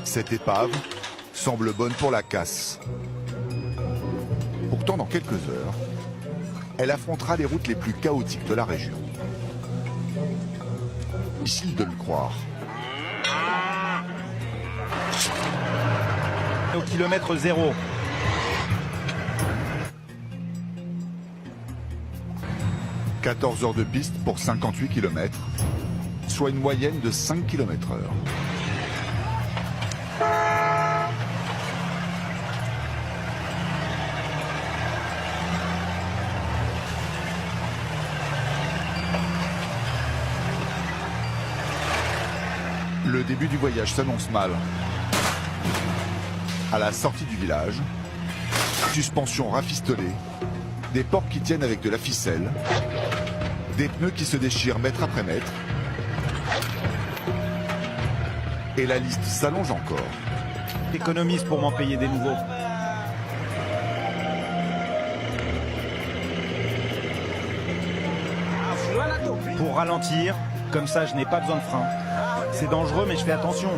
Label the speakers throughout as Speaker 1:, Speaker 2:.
Speaker 1: Cette épave semble bonne pour la casse. Pourtant, dans quelques heures, elle affrontera les routes les plus chaotiques de la région. Difficile de le croire.
Speaker 2: Au kilomètre 0.
Speaker 1: « 14 heures de piste pour 58 km, soit une moyenne de 5 km/h. Le début du voyage s'annonce mal. À la sortie du village, suspension rafistolée, des portes qui tiennent avec de la ficelle, des pneus qui se déchirent mètre après mètre, et la liste s'allonge encore.
Speaker 2: J'économise pour m'en payer des nouveaux. Pour ralentir, comme ça je n'ai pas besoin de frein. C'est dangereux mais je fais attention.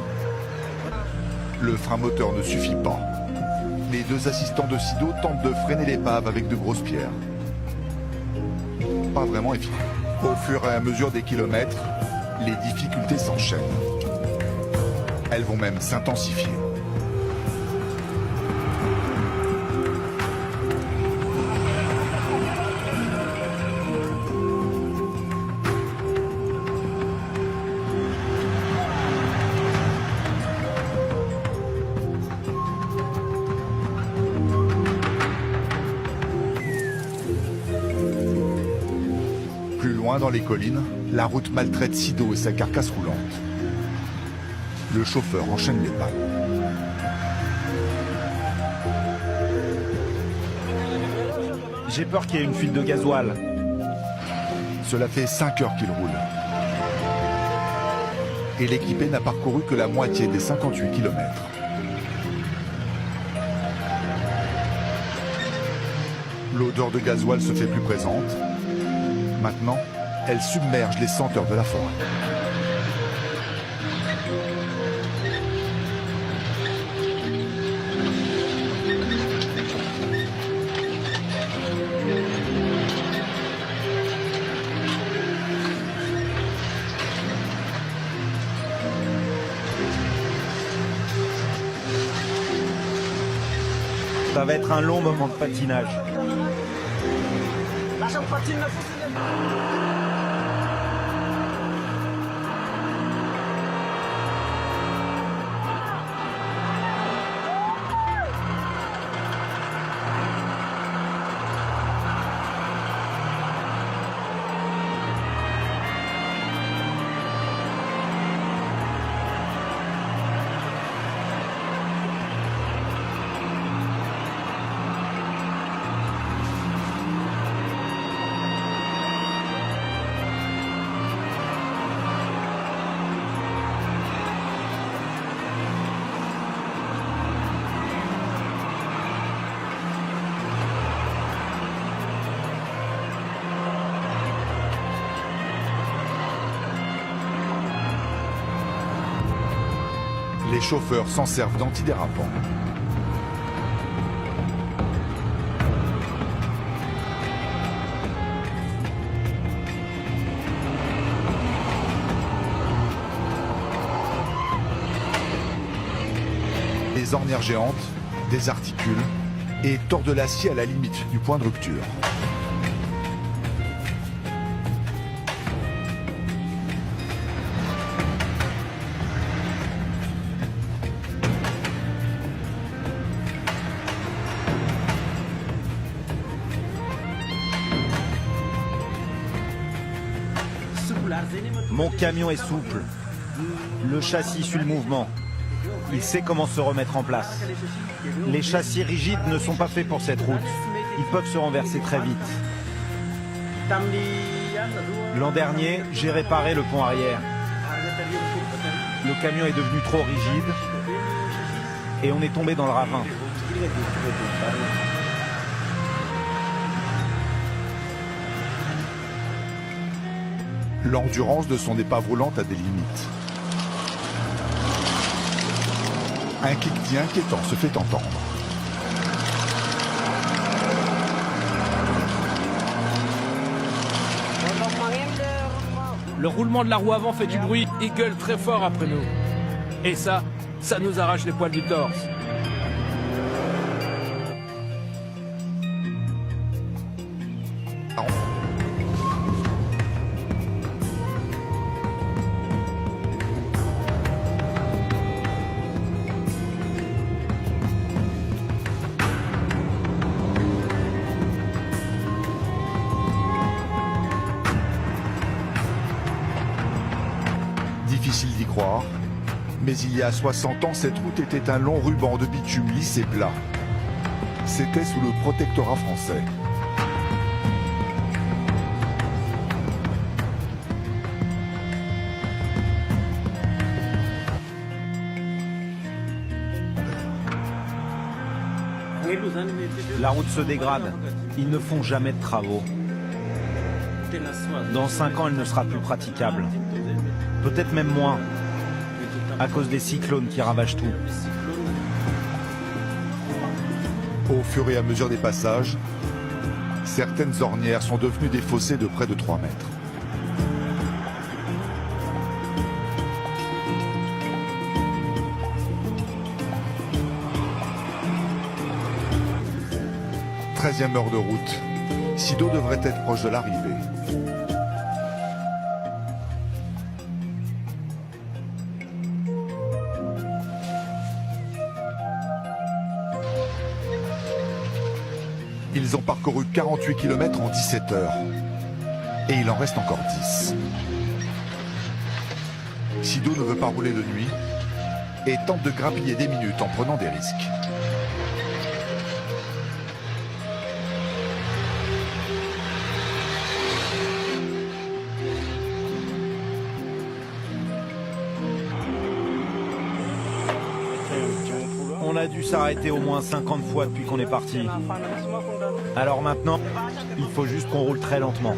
Speaker 1: Le frein moteur ne suffit pas. Les deux assistants de Sido tentent de freiner l'épave avec de grosses pierres. Pas vraiment efficace. Au fur et à mesure des kilomètres, les difficultés s'enchaînent. Elles vont même s'intensifier. Plus loin dans les collines, la route maltraite Sido et sa carcasse roulante. Le chauffeur enchaîne les pannes.
Speaker 2: J'ai peur qu'il y ait une fuite de gasoil.
Speaker 1: Cela fait 5 heures qu'il roule. Et l'équipé n'a parcouru que la moitié des 58 km. L'odeur de gasoil se fait plus présente. Maintenant, elle submerge les senteurs de la forêt.
Speaker 2: Ça va être un long moment de patinage.
Speaker 1: Les chauffeurs s'en servent d'antidérapants. Des ornières géantes, des articules et tordent l'acier à la limite du point de rupture.
Speaker 2: Mon camion est souple. Le châssis suit le mouvement. Il sait comment se remettre en place. Les châssis rigides ne sont pas faits pour cette route. Ils peuvent se renverser très vite. L'an dernier, j'ai réparé le pont arrière. Le camion est devenu trop rigide et on est tombé dans le ravin.
Speaker 1: L'endurance de son épave roulante a des limites. Un cliquetis inquiétant se fait entendre.
Speaker 3: Le roulement de la roue avant fait du bruit, il gueule très fort après nous. Et ça nous arrache les poils du torse.
Speaker 1: Difficile d'y croire, mais il y a 60 ans, cette route était un long ruban de bitume lisse et plat. C'était sous le protectorat français.
Speaker 2: La route se dégrade. Ils ne font jamais de travaux. Dans 5 ans, elle ne sera plus praticable. Peut-être même moins, à cause des cyclones qui ravagent tout.
Speaker 1: Au fur et à mesure des passages, certaines ornières sont devenues des fossés de près de 3 mètres. « 13e heure de route. Sido devrait être proche de l'arrivée. Ils ont parcouru 48 km en 17 heures. Et il en reste encore 10. Sido ne veut pas rouler de nuit et tente de grappiller des minutes en prenant des risques.
Speaker 2: On a dû s'arrêter au moins 50 fois depuis qu'on est parti. Alors maintenant, il faut juste qu'on roule très lentement.